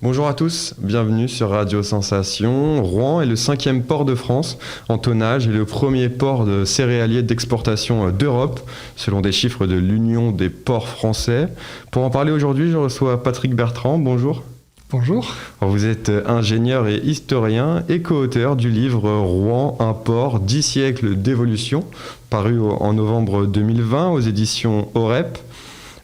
Bonjour à tous, bienvenue sur Radio Sensation. Rouen est le 5e port de France en tonnage et le premier port de céréalier d'exportation d'Europe, selon des chiffres de l'Union des ports français. Pour en parler aujourd'hui, je reçois Patrick Bertrand. Bonjour. Bonjour. Alors vous êtes ingénieur et historien et co-auteur du livre Rouen, un port, 10 siècles d'évolution, paru en novembre 2020 aux éditions OREP.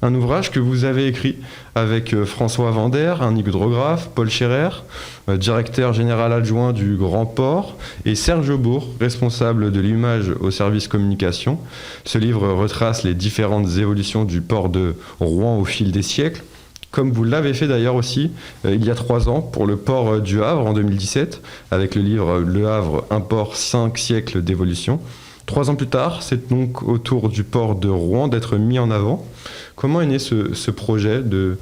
Un ouvrage que vous avez écrit avec François Vander, un hydrographe, Paul Scherer, directeur général adjoint du Grand Port, et Serge Bourg, responsable de l'image au service communication. Ce livre retrace les différentes évolutions du port de Rouen au fil des siècles, comme vous l'avez fait d'ailleurs aussi il y a 3 ans pour le port du Havre en 2017, avec le livre Le Havre, un port, 5 siècles d'évolution. 3 ans plus tard, c'est donc au tour du port de Rouen d'être mis en avant. Comment est né ce projet de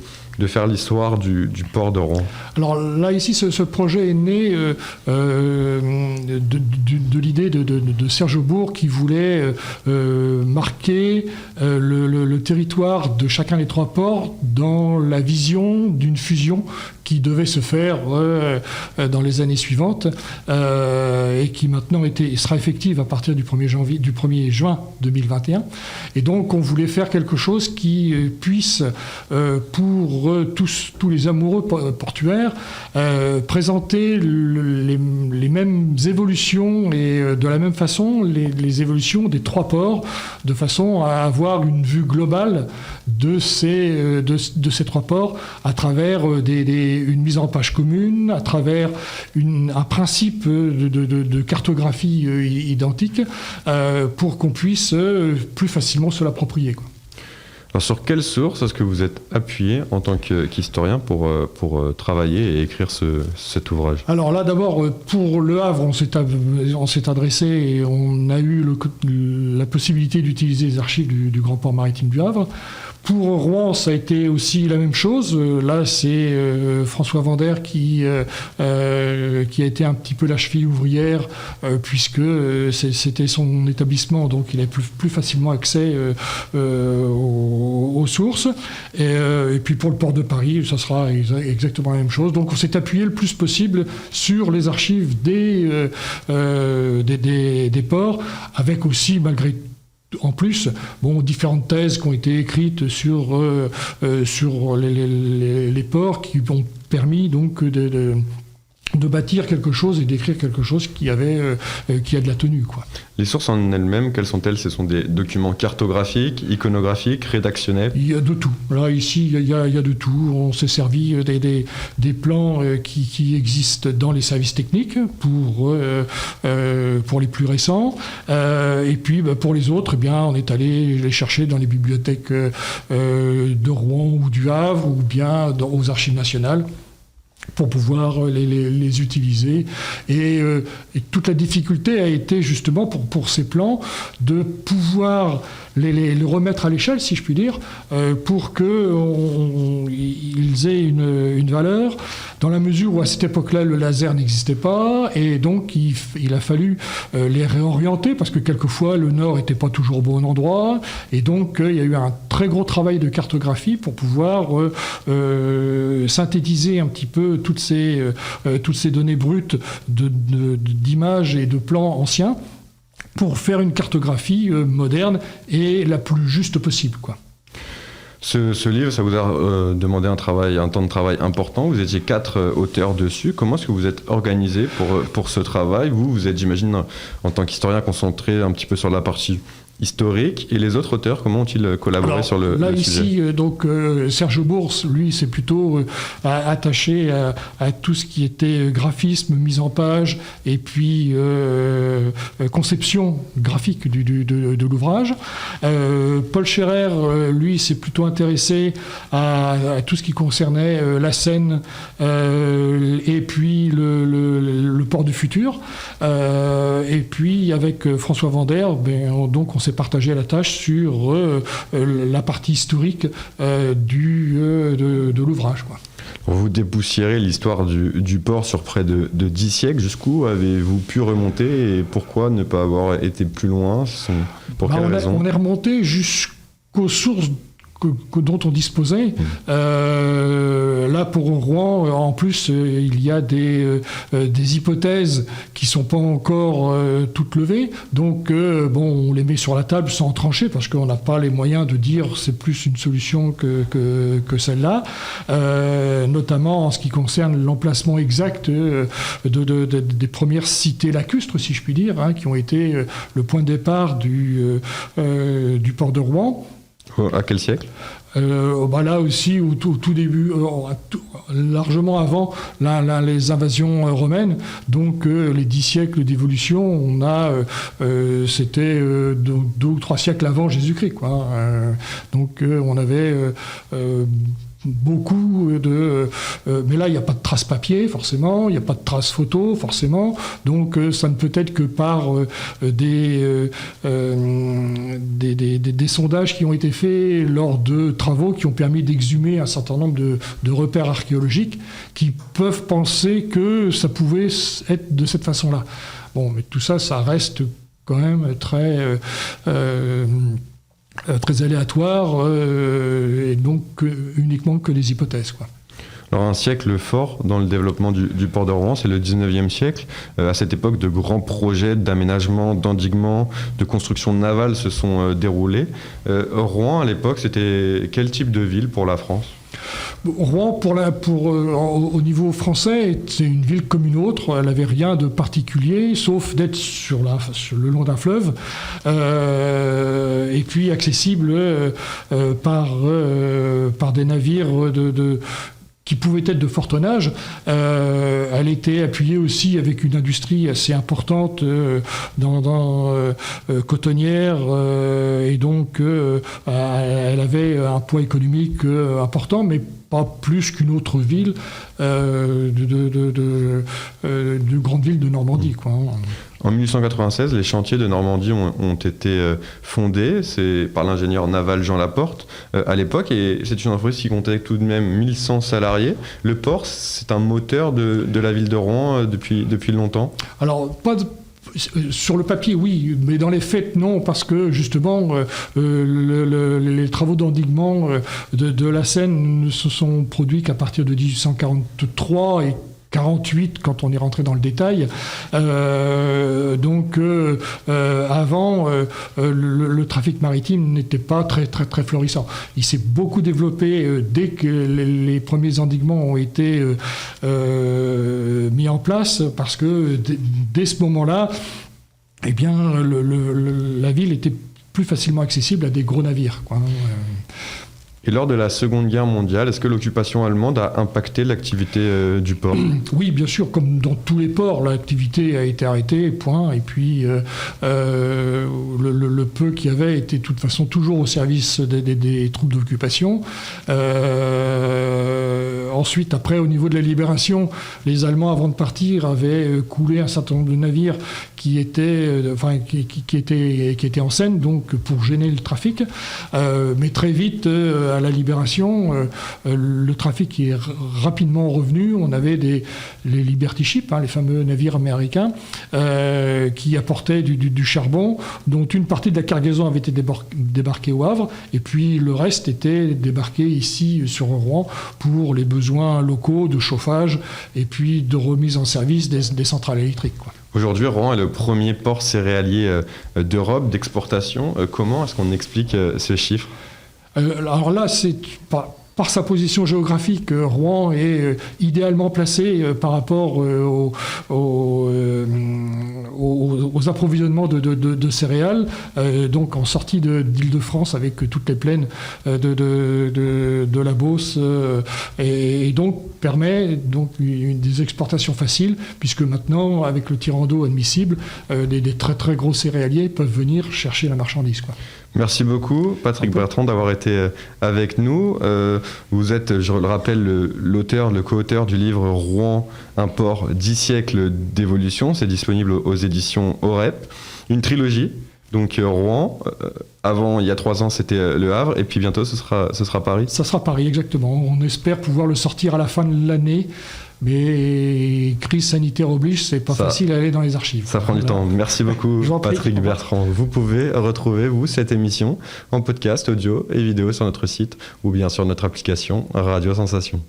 faire l'histoire du port de Rouen? Alors là, ici, ce projet est né de l'idée de Serge Bourg qui voulait marquer le territoire de chacun des 3 ports dans la vision d'une fusion qui devait se faire dans les années suivantes et qui maintenant sera effective à partir du 1er juin 2021. Et donc, on voulait faire quelque chose qui puisse, pour tous les amoureux portuaires, présenter les mêmes évolutions et de la même façon les évolutions des 3 ports, de façon à avoir une vue globale de ces 3 ports à travers une mise en page commune, à travers un principe de cartographie identique pour qu'on puisse plus facilement se l'approprier, quoi. Alors sur quelle source est-ce que vous êtes appuyé en tant qu'historien pour travailler et écrire cet ouvrage? Alors là, d'abord, pour Le Havre, on s'est adressé et on a eu la possibilité d'utiliser les archives du Grand Port Maritime du Havre. Pour Rouen, ça a été aussi la même chose. Là, c'est François Vander qui a été un petit peu la cheville ouvrière, puisque c'était son établissement, donc il avait plus facilement accès aux sources. Et puis pour le port de Paris, ça sera exactement la même chose. Donc on s'est appuyé le plus possible sur les archives des ports, avec aussi, malgré tout, en plus, différentes thèses qui ont été écrites sur les ports qui ont permis donc de bâtir quelque chose et d'écrire quelque chose qui a de la tenue, quoi. Les sources en elles-mêmes, quelles sont-elles? Ce sont des documents cartographiques, iconographiques, rédactionnels? Il y a de tout. Là, ici, il y a de tout. On s'est servi des plans qui existent dans les services techniques pour les plus récents. Et puis, pour les autres, eh bien, on est allé les chercher dans les bibliothèques de Rouen ou du Havre, ou bien aux archives nationales, pour pouvoir les utiliser. Et toute la difficulté a été justement pour ces plans de pouvoir les remettre à l'échelle, si je puis dire, pour qu'ils aient une valeur, dans la mesure où à cette époque-là le laser n'existait pas, et donc il a fallu les réorienter, parce que quelquefois le nord n'était pas toujours au bon endroit, et donc il y a eu un très gros travail de cartographie pour pouvoir synthétiser un petit peu toutes ces données brutes d'images et de plans anciens, pour faire une cartographie moderne et la plus juste possible, quoi. Ce livre, ça vous a demandé un temps de travail important. Vous étiez 4 auteurs dessus. Comment est-ce que vous êtes organisé pour ce travail? Vous êtes, j'imagine, en tant qu'historien, concentré un petit peu sur la partie historique, et les autres auteurs, comment ont-ils collaboré sur le sujet? Ici, Serge Bourg, lui, s'est plutôt attaché à tout ce qui était graphisme, mise en page, et puis conception graphique de l'ouvrage. Paul Scherer, lui, s'est plutôt intéressé à tout ce qui concernait la Seine et puis le port du futur. Et puis, avec François Vander, donc on s'est partagé la tâche sur la partie historique de l'ouvrage, quoi. Vous dépoussiérez l'histoire du port sur près de 10 siècles. Jusqu'où avez-vous pu remonter et pourquoi ne pas avoir été plus loin? Pour quelles raisons? On est remonté jusqu'aux sources dont on disposait. Là, pour Rouen, en plus, il y a des hypothèses qui ne sont pas encore toutes levées. Donc, on les met sur la table sans trancher, parce qu'on n'a pas les moyens de dire c'est plus une solution que celle-là. Notamment en ce qui concerne l'emplacement exact des premières cités lacustres, si je puis dire, qui ont été le point de départ du port de Rouen. À quel siècle ? Là aussi, au tout début, largement avant les invasions romaines. Donc, les 10 siècles d'évolution, c'était 2 ou 3 siècles avant Jésus-Christ, quoi. Donc, on avait beaucoup mais là, il n'y a pas de traces papier, forcément, il n'y a pas de traces photo, forcément. Donc, ça ne peut être que par des sondages qui ont été faits lors de travaux qui ont permis d'exhumer un certain nombre de repères archéologiques qui peuvent penser que ça pouvait être de cette façon-là. Bon, mais tout ça, ça reste quand même très aléatoire et donc uniquement que des hypothèses, quoi. Alors un siècle fort dans le développement du port de Rouen, c'est le 19e siècle. À cette époque, de grands projets d'aménagement, d'endiguement, de construction navale se sont déroulés. Rouen, à l'époque, c'était quel type de ville pour la France ? Rouen, au niveau français, c'est une ville comme une autre. Elle n'avait rien de particulier, sauf d'être sur le long d'un fleuve, et puis accessible par des navires qui pouvaient être de fort tonnage. Elle était appuyée aussi avec une industrie assez importante cotonnière, et donc elle avait un poids économique important, mais pas plus qu'une autre ville de grande ville de Normandie, quoi. En 1896, les chantiers de Normandie ont été fondés, c'est par l'ingénieur naval Jean Laporte à l'époque, et c'est une entreprise qui comptait tout de même 1100 salariés. Le port, c'est un moteur de la ville de Rouen depuis longtemps. Alors, sur le papier, oui, mais dans les faits, non, parce que justement, les travaux d'endiguement de la Seine ne se sont produits qu'à partir de 1843 et 48 quand on est rentré dans le détail. Avant, le trafic maritime n'était pas très, très, très florissant. Il s'est beaucoup développé dès que les premiers endiguements ont été mis en place, parce que dès ce moment-là, eh bien, la ville était plus facilement accessible à des gros navires, quoi. Et lors de la Seconde Guerre mondiale, est-ce que l'occupation allemande a impacté l'activité du port ? Oui, bien sûr, comme dans tous les ports, l'activité a été arrêtée, point. Et puis, le peu qu'il y avait était de toute façon toujours au service des troupes d'occupation. Ensuite, après, au niveau de la libération, les Allemands, avant de partir, avaient coulé un certain nombre de navires qui étaient en Seine, donc pour gêner le trafic. Mais très vite, à la libération, le trafic est rapidement revenu. On avait les Liberty Ships, les fameux navires américains, qui apportaient du charbon, dont une partie de la cargaison avait été débarquée au Havre, et puis le reste était débarqué ici sur Rouen pour les besoins locaux de chauffage et puis de remise en service des centrales électriques, quoi. Aujourd'hui, Rouen est le premier port céréalier d'Europe d'exportation. Comment est-ce qu'on explique ce chiffre ? Alors là, c'est par sa position géographique, Rouen est idéalement placé par rapport aux approvisionnements de céréales, donc en sortie d'Île-de-France avec toutes les plaines de la Beauce, et donc permet des exportations faciles, puisque maintenant, avec le tirant d'eau admissible, des très très gros céréaliers peuvent venir chercher la marchandise, quoi. Merci beaucoup, Patrick Bertrand, d'avoir été avec nous. Vous êtes, je le rappelle, le co-auteur du livre Rouen, un port 10 siècles d'évolution. C'est disponible aux éditions OREP. Une trilogie Donc Rouen, avant, il y a 3 ans, c'était Le Havre, et puis bientôt, ce sera Paris. Ça sera Paris, exactement. On espère pouvoir le sortir à la fin de l'année, mais crise sanitaire oblige, c'est pas facile à aller dans les archives. Ça prend du temps. Merci beaucoup, Patrick Bertrand. Vous pouvez retrouver, cette émission en podcast, audio et vidéo sur notre site, ou bien sur notre application Radio Sensation.